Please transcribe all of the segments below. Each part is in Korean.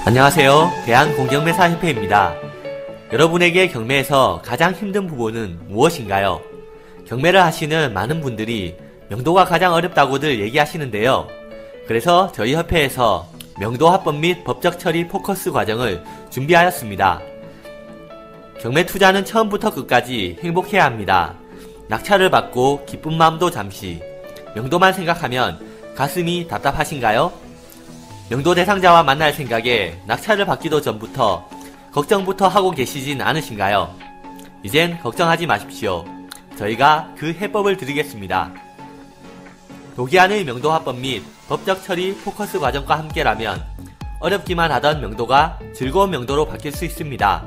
안녕하세요. 대한공경매사협회입니다. 여러분에게 경매에서 가장 힘든 부분은 무엇인가요? 경매를 하시는 많은 분들이 명도가 가장 어렵다고들 얘기하시는데요. 그래서 저희 협회에서 명도 합법 및 법적 처리 포커스 과정을 준비하였습니다. 경매 투자는 처음부터 끝까지 행복해야 합니다. 낙찰을 받고 기쁜 마음도 잠시, 명도만 생각하면 가슴이 답답하신가요? 명도 대상자와 만날 생각에 낙찰을 받기도 전부터 걱정부터 하고 계시진 않으신가요? 이젠 걱정하지 마십시오. 저희가 그 해법을 드리겠습니다. 도기한의 명도 합법 및 법적 처리 포커스 과정과 함께라면 어렵기만 하던 명도가 즐거운 명도로 바뀔 수 있습니다.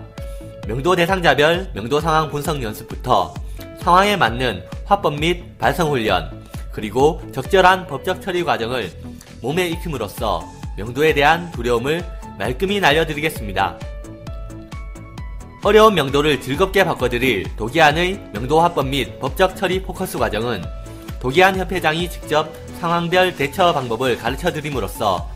명도 대상자별 명도 상황 분석 연습부터 상황에 맞는 화법 및 발성 훈련, 그리고 적절한 법적 처리 과정을 몸에 익힘으로써 명도에 대한 두려움을 말끔히 날려드리겠습니다. 어려운 명도를 즐겁게 바꿔드릴 도기한의 명도 화법 및 법적 처리 포커스 과정은 도기한 협회장이 직접 상황별 대처 방법을 가르쳐드림으로써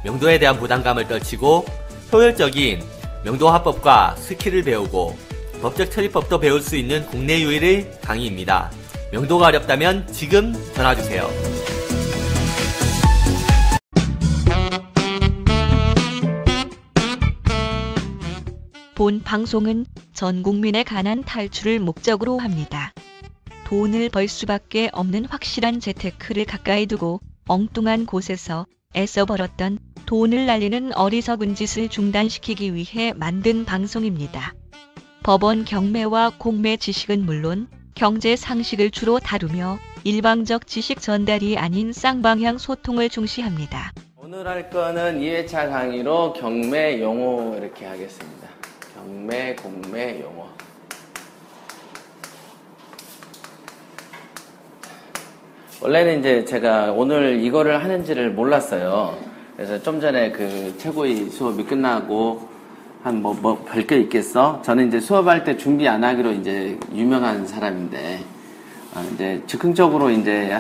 명도에 대한 부담감을 떨치고 효율적인 명도 화법과 스킬을 배우고 법적 처리법도 배울 수 있는 국내 유일의 강의입니다. 명도가 어렵다면 지금 전화주세요. 본 방송은 전 국민의 가난 탈출을 목적으로 합니다. 돈을 벌 수밖에 없는 확실한 재테크를 가까이 두고 엉뚱한 곳에서 애써 벌었던 돈을 날리는 어리석은 짓을 중단시키기 위해 만든 방송입니다. 법원 경매와 공매 지식은 물론 경제 상식을 주로 다루며 일방적 지식 전달이 아닌 쌍방향 소통을 중시합니다. 오늘 할 거는 2회차 강의로 경매 용어 이렇게 하겠습니다. 경매, 공매 용어. 원래는 이제 제가 오늘 이거를 하는지를 몰랐어요. 그래서 좀 전에 그 최고위 수업이 끝나고 한 별게 있겠어? 저는 이제 수업할 때 준비 안 하기로 이제 유명한 사람인데, 이제 즉흥적으로 이제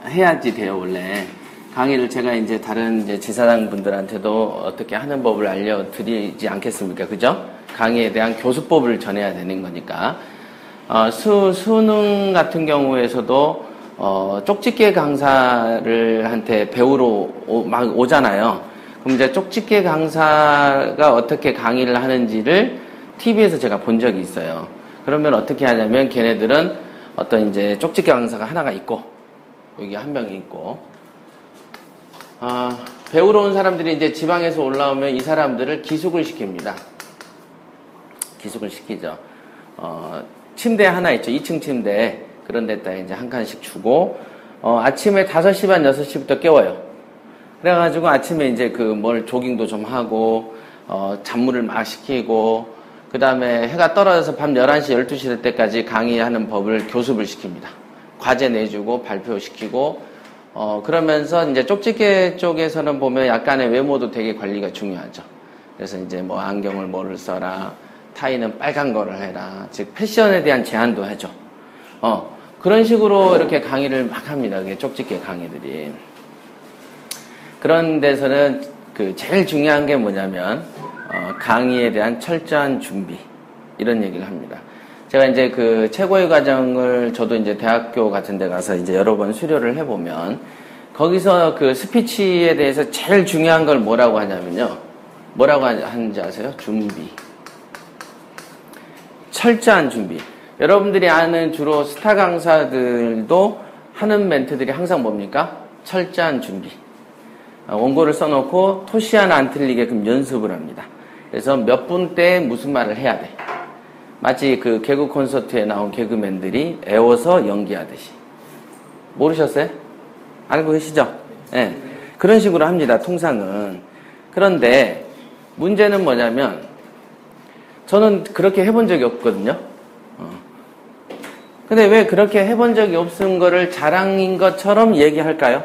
해야지 돼요, 원래. 강의를 제가 이제 다른 이제 지사장 분들한테도 어떻게 하는 법을 알려드리지 않겠습니까? 그죠? 강의에 대한 교수법을 전해야 되는 거니까. 수능 같은 경우에서도, 쪽집게 강사를 한테 배우러 막 오잖아요. 그럼 이제 쪽집게 강사가 어떻게 강의를 하는지를 TV에서 제가 본 적이 있어요. 그러면 어떻게 하냐면 걔네들은 어떤 이제 쪽집게 강사가 하나가 있고, 여기 한 명이 있고, 배우러 온 사람들이 이제 지방에서 올라오면 이 사람들을 기숙을 시킵니다. 기숙을 시키죠. 침대 하나 있죠. 2층 침대. 그런 데다 이제 한 칸씩 주고, 아침에 5시 반, 6시부터 깨워요. 그래가지고 아침에 이제 조깅도 좀 하고, 잔물을 막 시키고, 그 다음에 해가 떨어져서 밤 11시, 12시 될 때까지 강의하는 법을 교습을 시킵니다. 과제 내주고, 발표시키고, 그러면서 이제 쪽집게 쪽에서는 보면 약간의 외모도 되게 관리가 중요하죠. 그래서 이제 안경을 뭐를 써라, 타이는 빨간 거를 해라, 즉 패션에 대한 제한도 하죠. 그런 식으로 이렇게 강의를 막 합니다. 그게 쪽집게 강의들이. 그런 데서는 제일 중요한 게 뭐냐면, 강의에 대한 철저한 준비. 이런 얘기를 합니다. 제가 이제 최고위 과정을 저도 이제 대학교 같은 데 가서 이제 여러 번 수료를 해보면, 거기서 스피치에 대해서 제일 중요한 걸 뭐라고 하냐면요. 뭐라고 하는지 아세요? 준비. 철저한 준비. 여러분들이 아는 주로 스타 강사들도 하는 멘트들이 항상 뭡니까? 철저한 준비. 원고를 써놓고 토시 하나 안 틀리게끔 연습을 합니다. 그래서 몇 분 때 무슨 말을 해야 돼. 마치 개그 콘서트에 나온 개그맨들이 애워서 연기하듯이. 모르셨어요? 알고 계시죠? 네. 그런 식으로 합니다, 통상은. 그런데 문제는 뭐냐면, 저는 그렇게 해본 적이 없거든요. 근데 왜 그렇게 해본 적이 없은 거를 자랑인 것처럼 얘기할까요?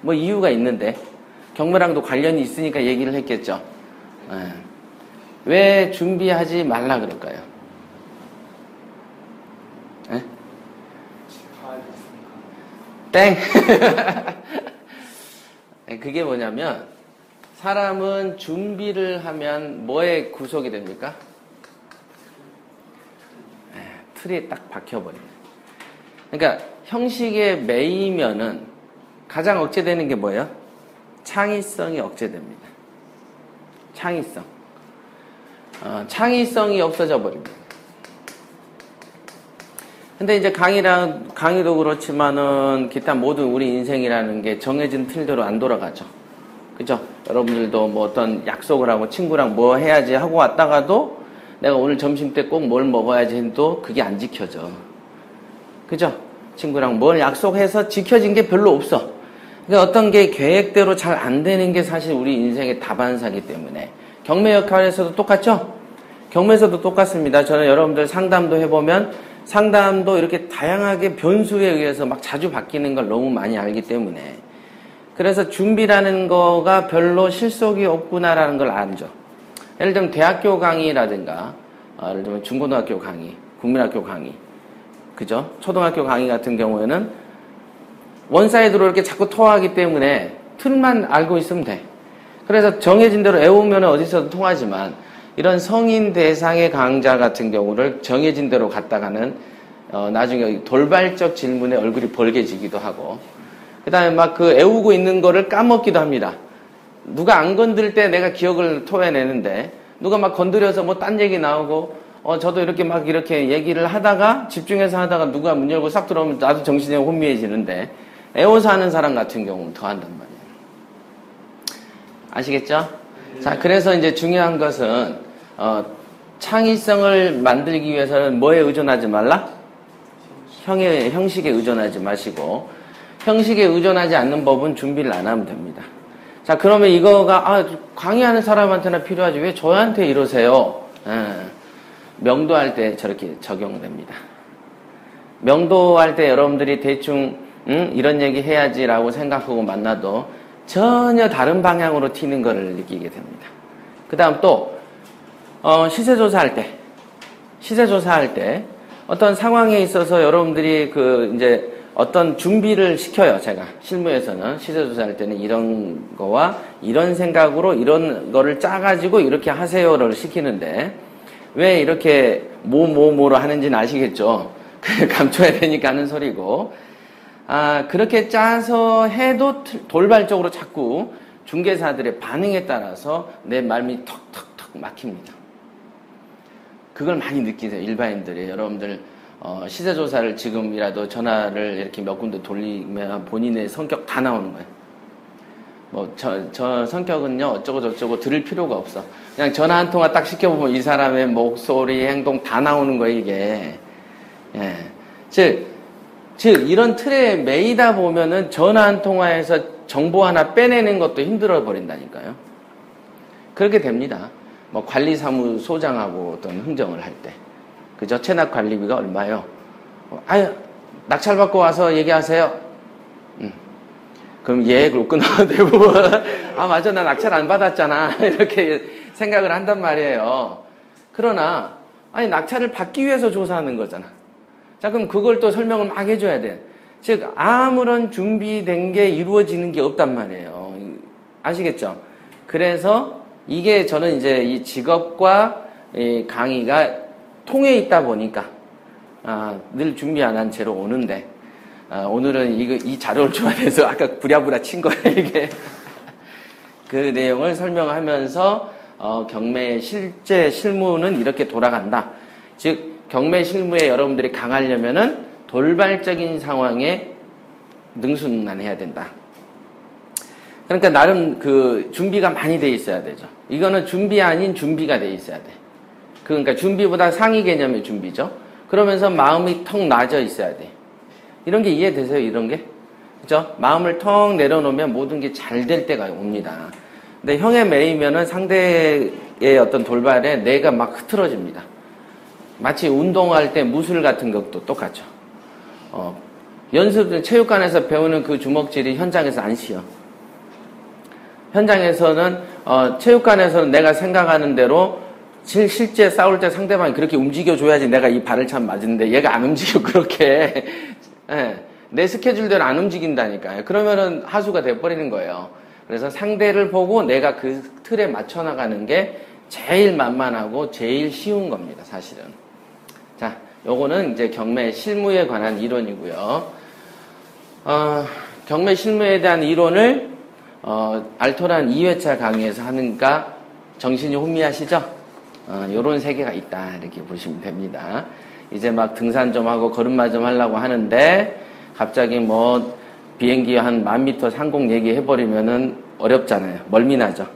이유가 있는데. 경매랑도 관련이 있으니까 얘기를 했겠죠. 왜 준비하지 말라 그럴까요? 땡! 그게 뭐냐면, 사람은 준비를 하면 뭐에 구속이 됩니까? 틀에 딱 박혀버립니다. 그러니까 형식에 매이면은 가장 억제되는 게 뭐예요? 창의성이 억제됩니다. 창의성. 창의성이 없어져 버립니다. 근데 이제 강의도 그렇지만은 기타 모든 우리 인생이라는 게 정해진 틀대로 안 돌아가죠. 그죠? 여러분들도 뭐 어떤 약속을 하고 친구랑 뭐 해야지 하고 왔다가도 내가 오늘 점심 때 꼭 뭘 먹어야지 해도 그게 안 지켜져. 그죠? 친구랑 뭘 약속해서 지켜진 게 별로 없어. 그러니까 어떤 게 계획대로 잘 안 되는 게 사실 우리 인생의 다반사이기 때문에. 경매 역할에서도 똑같죠? 경매에서도 똑같습니다. 저는 여러분들 상담도 해보면 상담도 이렇게 다양하게 변수에 의해서 막 자주 바뀌는 걸 너무 많이 알기 때문에. 그래서 준비라는 거가 별로 실속이 없구나라는 걸 알죠. 예를 들면 대학교 강의라든가, 예를 들면 중고등학교 강의, 국민학교 강의, 그죠? 초등학교 강의 같은 경우에는 원사이드로 이렇게 자꾸 토하기 때문에 틀만 알고 있으면 돼. 그래서 정해진 대로 외우면 어디서도 통하지만 이런 성인 대상의 강좌 같은 경우를 정해진 대로 갔다가는 나중에 돌발적 질문에 얼굴이 벌개지기도 하고 그 다음에 막 그 외우고 있는 거를 까먹기도 합니다. 누가 안 건들 때 내가 기억을 토해내는데 누가 막 건드려서 뭐 딴 얘기 나오고 저도 이렇게 막 이렇게 얘기를 하다가 집중해서 하다가 누가 문 열고 싹 들어오면 나도 정신이 혼미해지는데 외워서 하는 사람 같은 경우는 더 한단 말이에요. 아시겠죠? 자, 그래서 이제 중요한 것은 창의성을 만들기 위해서는 뭐에 의존하지 말라? 형식에 의존하지 마시고 형식에 의존하지 않는 법은 준비를 안 하면 됩니다. 자, 그러면 이거가 강의하는 사람한테나 필요하지 왜 저한테 이러세요? 명도할 때 저렇게 적용됩니다. 명도할 때 여러분들이 대충 이런 얘기 해야지라고 생각하고 만나도 전혀 다른 방향으로 튀는 것을 느끼게 됩니다. 그 다음 또 시세조사할 때 어떤 상황에 있어서 여러분들이 이제 어떤 준비를 시켜요. 제가 실무에서는 시세조사할 때는 이런 거와 이런 생각으로 이런 거를 짜가지고 이렇게 하세요를 시키는데 왜 이렇게 뭐로 하는지는 아시겠죠? 감춰야 되니까 하는 소리고 그렇게 짜서 해도 돌발적으로 자꾸 중개사들의 반응에 따라서 내 말이 턱턱턱 막힙니다. 그걸 많이 느끼세요. 일반인들이. 여러분들 시세조사를 지금이라도 전화를 이렇게 몇 군데 돌리면 본인의 성격 다 나오는 거예요. 뭐 저 성격은요 어쩌고 저쩌고 들을 필요가 없어. 그냥 전화 한 통화 딱 시켜보면 이 사람의 목소리, 행동 다 나오는 거예요 이게. 예. 즉 이런 틀에 매이다 보면은 전화 한 통화에서 정보 하나 빼내는 것도 힘들어 버린다니까요. 그렇게 됩니다. 뭐 관리사무소장하고 어떤 흥정을 할 때. 그죠? 체납 관리비가 얼마요? 낙찰 받고 와서 얘기하세요. 그럼 그러고 끊어도 되고 맞아 나 낙찰 안 받았잖아 이렇게 생각을 한단 말이에요. 그러나 낙찰을 받기 위해서 조사하는 거잖아. 자, 그럼 그걸 또 설명을 막 해줘야 돼. 즉, 아무런 준비된 게 이루어지는 게 없단 말이에요. 아시겠죠? 그래서 이게 저는 이제 이 직업과 이 강의가 통해 있다 보니까, 늘 준비 안 한 채로 오는데, 오늘은 이 자료를 좋아해서 아까 부랴부랴 친 거예요, 이게. 그 내용을 설명하면서, 경매의 실제 실무는 이렇게 돌아간다. 즉, 경매 실무에 여러분들이 강하려면은 돌발적인 상황에 능수능란해야 된다. 그러니까 나름 준비가 많이 돼 있어야 되죠. 이거는 준비 아닌 준비가 돼 있어야 돼. 그러니까 준비보다 상위 개념의 준비죠. 그러면서 마음이 턱 낮아 있어야 돼. 이런 게 이해되세요? 이런 게? 그죠? 마음을 턱 내려놓으면 모든 게 잘 될 때가 옵니다. 근데 형에 매이면은 상대의 어떤 돌발에 뇌가 막 흐트러집니다. 마치 운동할 때 무술 같은 것도 똑같죠. 체육관에서 배우는 그 주먹질이 현장에서 안 쉬어. 현장에서는, 체육관에서는 내가 생각하는 대로 실제 싸울 때 상대방이 그렇게 움직여줘야지 내가 이 발을 참 맞는데 얘가 안 움직여, 그렇게. 내 스케줄대로 안 움직인다니까요. 그러면은 하수가 돼버리는 거예요. 그래서 상대를 보고 내가 그 틀에 맞춰 나가는 게 제일 만만하고 제일 쉬운 겁니다, 사실은. 자, 요거는 이제 경매 실무에 관한 이론이고요. 경매 실무에 대한 이론을 알토란 2회차 강의에서 하니까 정신이 혼미하시죠? 요런 세계가 있다, 이렇게 보시면 됩니다. 이제 막 등산 좀 하고 걸음마 좀 하려고 하는데 갑자기 뭐 비행기 한 10,000m 상공 얘기해버리면은 어렵잖아요. 멀미나죠.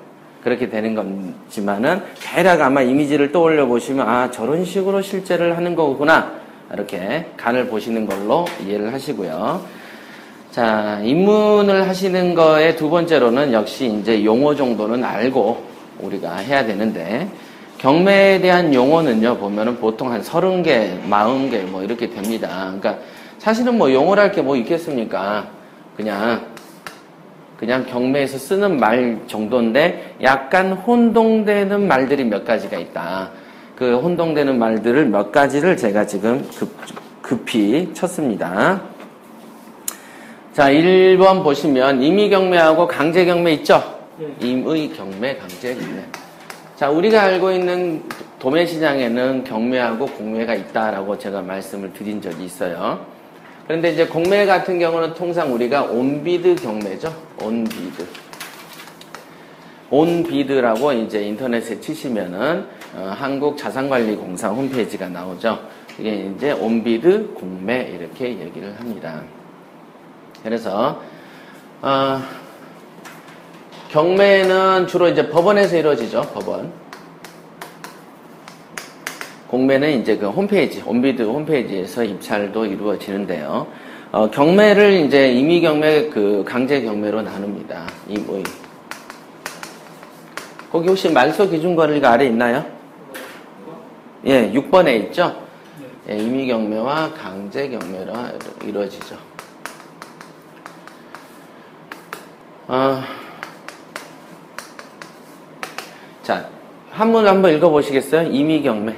그렇게 되는 거지만은 대략 아마 이미지를 떠올려 보시면 아, 저런 식으로 실제를 하는 거구나. 이렇게 간을 보시는 걸로 이해를 하시고요. 자, 입문을 하시는 거에 두 번째로는 역시 이제 용어 정도는 알고 우리가 해야 되는데 경매에 대한 용어는요, 보면은 보통 한 30개, 40개 뭐 이렇게 됩니다. 그러니까 사실은 뭐 용어랄 게 뭐 있겠습니까? 그냥 경매에서 쓰는 말 정도인데 약간 혼동되는 말들이 몇 가지가 있다. 그 혼동되는 말들을 몇 가지를 제가 지금 급히 쳤습니다. 자, 1번 보시면 임의경매하고 강제경매 있죠? 임의경매, 강제경매. 자, 우리가 알고 있는 도매시장에는 경매하고 공매가 있다라고 제가 말씀을 드린 적이 있어요. 그런데 이제 공매 같은 경우는 통상 우리가 온비드 경매죠. 온비드. 온비드라고 이제 인터넷에 치시면은 한국자산관리공사 홈페이지가 나오죠. 이게 이제 온비드 공매 이렇게 얘기를 합니다. 그래서 경매는 주로 이제 법원에서 이루어지죠. 법원. 공매는 이제 그 홈페이지, 온비드 홈페이지에서 입찰도 이루어지는데요. 경매를 이제 임의경매, 그 강제경매로 나눕니다. 임의. 거기 혹시 말소 기준 권리가 아래 있나요? 예, 6번에 있죠? 예, 임의경매와 강제경매로 이루어지죠. 자, 한문 한번 읽어보시겠어요? 임의경매.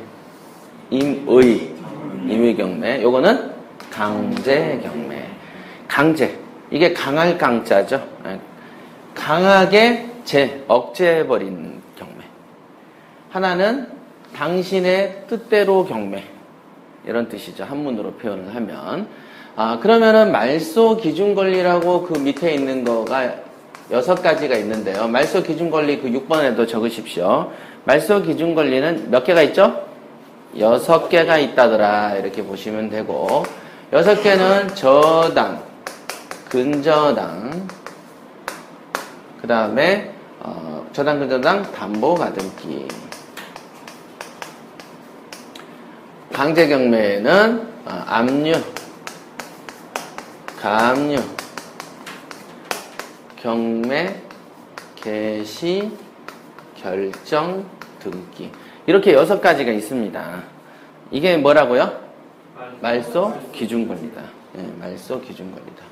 임의경매. 요거는 강제경매. 강제. 이게 강할 강자죠. 강하게 억제해버리는 경매. 하나는 당신의 뜻대로 경매. 이런 뜻이죠. 한문으로 표현을 하면. 그러면은 말소 기준 권리라고 그 밑에 있는 거가 6가지가 있는데요. 말소 기준 권리 그 6번에도 적으십시오. 말소 기준 권리는 몇 개가 있죠? 6개가 있다더라. 이렇게 보시면 되고, 6개는 저당, 근저당, 그 다음에 저당, 근저당, 담보가등기. 강제경매는 압류, 가압류, 경매, 개시, 결정, 등기. 이렇게 6가지가 있습니다. 이게 뭐라고요? 말소 기준권리다. 네, 말소 기준권리다.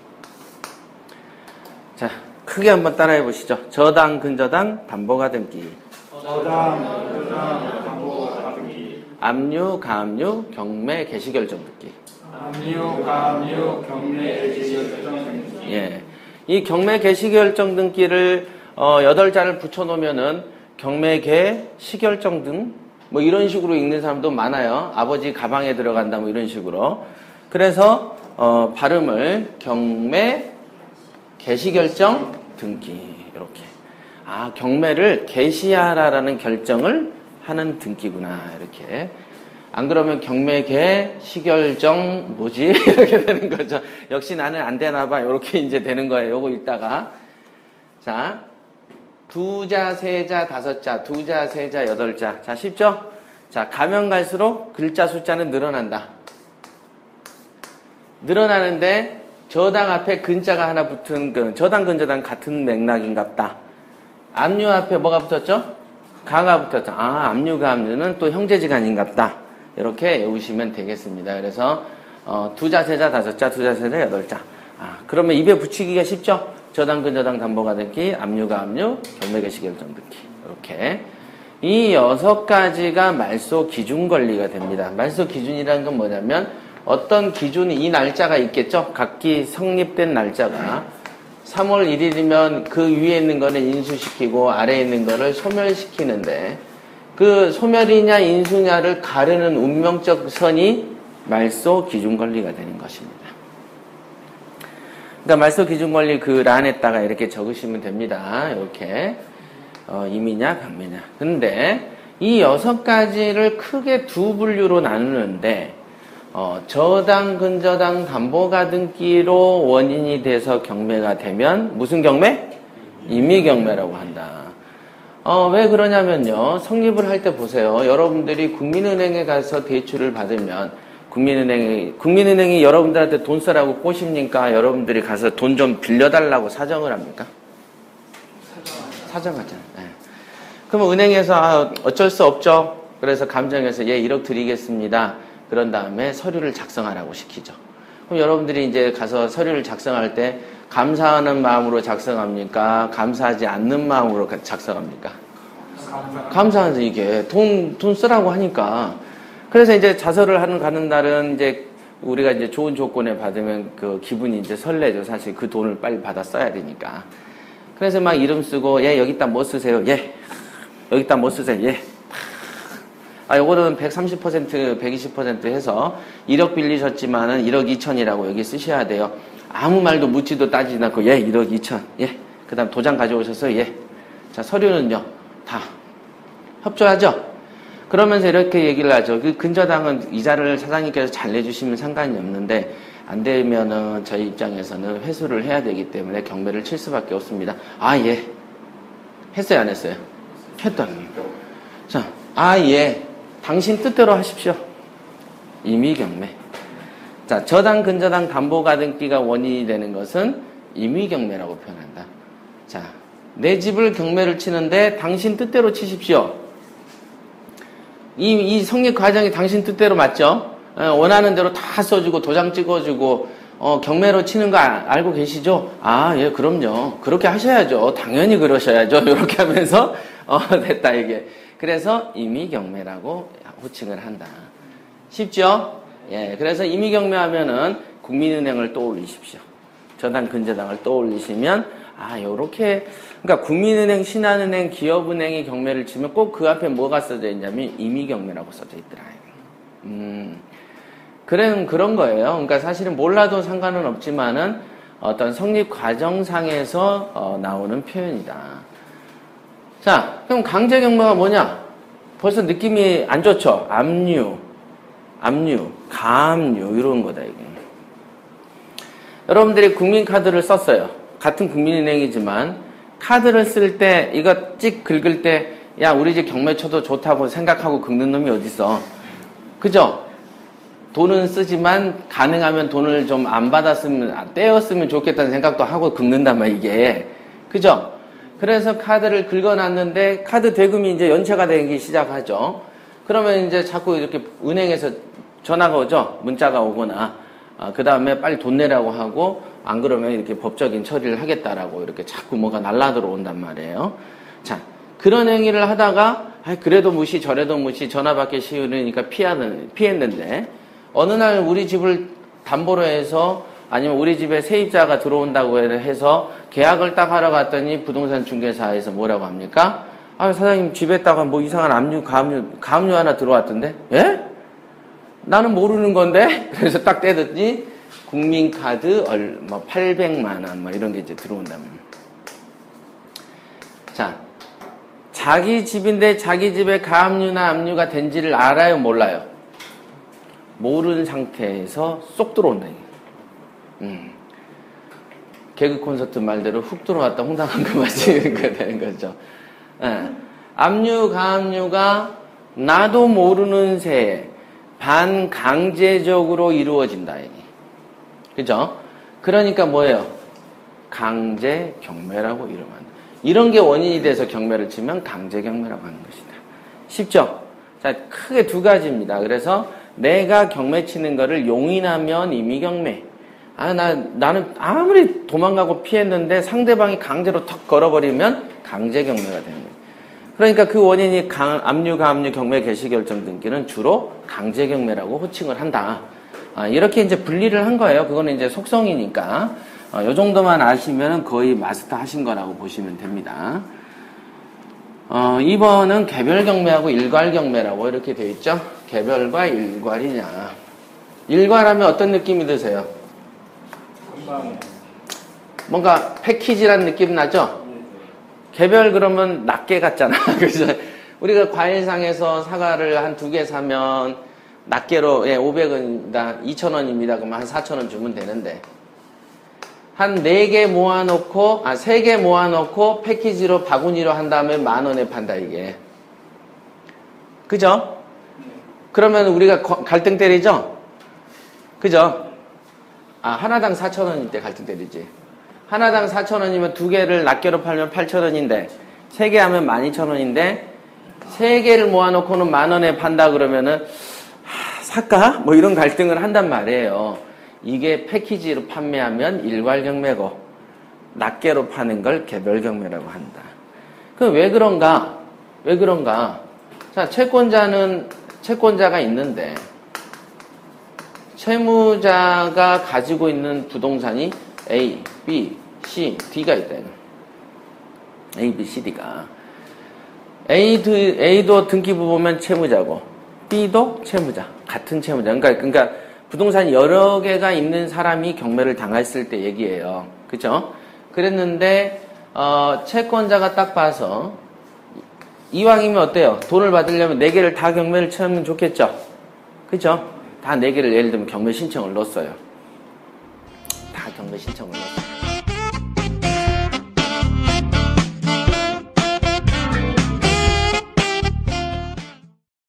자, 크게 한번 따라해 보시죠. 저당, 근저당, 담보가등기. 저당, 근저당, 담보가등기. 압류, 가압류, 경매, 개시결정 등기. 압류, 가압류, 경매, 개시결정 등기. 예. 이 경매, 개시결정 등기를 8자를 붙여놓으면은 경매, 개, 시결정 등 뭐 이런 식으로 읽는 사람도 많아요. 아버지 가방에 들어간다 뭐 이런 식으로. 그래서 발음을 경매, 개시결정 등기 이렇게. 경매를 개시하라라는 결정을 하는 등기구나 이렇게. 안 그러면 경매, 개, 시결정 뭐지? 이렇게 되는 거죠. 역시 나는 안 되나 봐. 이렇게 이제 되는 거예요. 요거 읽다가. 자, 2자, 3자, 5자, 2자, 3자, 8자. 자, 쉽죠? 자, 가면 갈수록 글자 숫자는 늘어난다. 늘어나는데 저당 앞에 근자가 하나 붙은 그 저당, 근저당 같은 맥락인갑다. 압류 앞에 뭐가 붙었죠? 가가 붙었죠. 압류, 가압류는 또 형제지간인갑다. 이렇게 외우시면 되겠습니다. 그래서 2자, 3자, 5자, 2자, 3자, 8자. 그러면 입에 붙이기가 쉽죠? 저당, 근저당, 담보가등기, 압류, 가압류, 경매, 개시결정 등기. 이렇게 이 6가지가 말소 기준 권리가 됩니다. 말소 기준이라는 건 뭐냐면 어떤 기준이 이 날짜가 있겠죠? 각기 성립된 날짜가 3월 1일이면 그 위에 있는 거는 인수시키고 아래에 있는 거를 소멸시키는데 그 소멸이냐 인수냐를 가르는 운명적 선이 말소 기준권리가 되는 것입니다. 그러니까 말소 기준권리 그 란에다가 이렇게 적으시면 됩니다. 이렇게 임이냐 강매냐. 근데 이 6가지를 크게 두 분류로 나누는데 저당, 근저당, 담보가등기로 원인이 돼서 경매가 되면 무슨 경매? 임의경매라고 한다. 왜 그러냐면요. 성립을 할 때 보세요. 여러분들이 국민은행에 가서 대출을 받으면 국민은행이 여러분들한테 돈 쓰라고 꼬십니까? 여러분들이 가서 돈 좀 빌려달라고 사정을 합니까? 사정하잖아요. 네. 그러면 은행에서 어쩔 수 없죠. 그래서 감정해서 1억 드리겠습니다. 그런 다음에 서류를 작성하라고 시키죠. 그럼 여러분들이 이제 가서 서류를 작성할 때 감사하는 마음으로 작성합니까? 감사하지 않는 마음으로 작성합니까? 감사하죠. 이게 돈 쓰라고 하니까. 그래서 이제 자서를 가는 날은 이제 우리가 이제 좋은 조건에 받으면 그 기분이 이제 설레죠. 사실 그 돈을 빨리 받아 써야 되니까. 그래서 막 이름 쓰고, 여기다 뭐 쓰세요? 여기다 뭐 쓰세요? 요거는 130%, 120% 해서 1억 빌리셨지만은 1억 2천이라고 여기 쓰셔야 돼요. 아무 말도 묻지도 따지지 않고, 1억 2천. 그 다음 도장 가져오셔서, 자, 서류는요, 다 협조하죠? 그러면서 이렇게 얘기를 하죠. 그 근저당은 이자를 사장님께서 잘 내주시면 상관이 없는데, 안 되면은 저희 입장에서는 회수를 해야 되기 때문에 경매를 칠 수밖에 없습니다. 했어요, 안 했어요? 했다. 자, 당신 뜻대로 하십시오. 임의경매. 자, 저당, 근저당, 담보가등기가 원인이 되는 것은 임의경매라고 표현한다. 자, 내 집을 경매를 치는데 당신 뜻대로 치십시오. 이 성립 과정이 당신 뜻대로 맞죠? 원하는 대로 다 써주고 도장 찍어주고 경매로 치는 거 알고 계시죠? 그럼요. 그렇게 하셔야죠. 당연히 그러셔야죠. 이렇게 하면서 됐다 이게. 그래서 임의경매라고 호칭을 한다. 쉽죠? 그래서 임의경매하면은 국민은행을 떠올리십시오. 저당, 근저당을 떠올리시면 요렇게 그러니까 국민은행, 신한은행, 기업은행이 경매를 치면 꼭 그 앞에 뭐가 써져 있냐면 임의경매라고 써져 있더라. 그런 거예요. 그러니까 사실은 몰라도 상관은 없지만은 어떤 성립 과정상에서 나오는 표현이다. 자, 그럼 강제경매가 뭐냐? 벌써 느낌이 안 좋죠? 압류, 가압류 이런 거다 이게. 여러분들이 국민카드를 썼어요. 같은 국민은행이지만 카드를 쓸 때 이거 찍 긁을 때 우리 집 경매 쳐도 좋다고 생각하고 긁는 놈이 어딨어. 그죠? 돈은 쓰지만 가능하면 돈을 좀 안 받았으면 떼었으면 좋겠다는 생각도 하고 긁는단 말이야 이게. 그죠? 그래서 카드를 긁어놨는데 카드 대금이 이제 연체가 되기 시작하죠. 그러면 이제 자꾸 이렇게 은행에서 전화가 오죠. 문자가 오거나 그 다음에 빨리 돈 내라고 하고 안 그러면 이렇게 법적인 처리를 하겠다라고 이렇게 자꾸 뭐가 날라들어온단 말이에요. 자, 그런 행위를 하다가 그래도 무시 저래도 무시 전화 받기 쉬우니까 피했는데 어느 날 우리 집을 담보로 해서 아니면 우리 집에 세입자가 들어온다고 해서 계약을 딱 하러 갔더니 부동산 중개사에서 뭐라고 합니까? 사장님 집에다가 뭐 이상한 가압류 하나 들어왔던데? 나는 모르는 건데? 그래서 딱 떼더니 국민카드 800만 원 이런 게 이제 들어온다면. 자, 자기 집인데 자기 집에 가압류나 압류가 된지를 알아요, 몰라요? 모르는 상태에서 쏙 들어온다. 개그 콘서트 말대로 훅 들어왔다 홍당한 거 맞지? 되는 거죠. 압류, 가압류가 나도 모르는 새에 반강제적으로 이루어진다. 그죠? 그러니까 뭐예요? 강제 경매라고 이름한다. 이런 게 원인이 돼서 경매를 치면 강제 경매라고 하는 것이다. 쉽죠? 자, 크게 두 가지입니다. 그래서 내가 경매 치는 거를 용인하면 임의경매. 나는 아무리 도망가고 피했는데 상대방이 강제로 턱 걸어버리면 강제 경매가 되는 거예요. 그러니까 그 원인이 압류, 가압류 경매 개시 결정 등기는 주로 강제 경매라고 호칭을 한다. 이렇게 이제 분리를 한 거예요. 그거는 이제 속성이니까. 요 정도만 아시면 거의 마스터 하신 거라고 보시면 됩니다. 2번은 개별 경매하고 일괄 경매라고 이렇게 되어 있죠. 개별과 일괄이냐. 일괄하면 어떤 느낌이 드세요? 건강해. 뭔가 패키지라는 느낌 나죠? 개별 그러면 낱개 같잖아. 그래서 우리가 과일상에서 사과를 한 2개 사면 낱개로 500원이다, 2,000원입니다. 그러면 한 4,000원 주면 되는데 한 4개 모아놓고 3개 모아놓고 패키지로 바구니로 한 다음에 10,000원에 판다 이게. 그죠? 그러면 우리가 갈등 때리죠? 그죠? 하나당 4,000원일 때 갈등 때리지. 하나당 4,000원이면 2개를 낱개로 팔면 8,000원인데 3개 하면 12,000원인데 3개를 모아놓고는 10,000원에 판다 그러면은 살까? 뭐 이런 갈등을 한단 말이에요. 이게 패키지로 판매하면 일괄 경매고 낱개로 파는 걸 개별 경매라고 한다. 그럼 왜 그런가? 왜 그런가? 자, 채권자가 있는데 채무자가 가지고 있는 부동산이 A, B, C, D가 있다. A, B, C, D가. A도 등기부 보면 채무자고 B도 채무자. 같은 채무자. 그러니까 부동산이 여러 개가 있는 사람이 경매를 당했을 때 얘기예요. 그죠? 그랬는데 채권자가 딱 봐서 이왕이면 어때요? 돈을 받으려면 4개를 다 경매를 치면 좋겠죠? 그죠? 다 4개를 예를 들면 경매 신청을 넣었어요. 다 경매 신청을 넣었어요.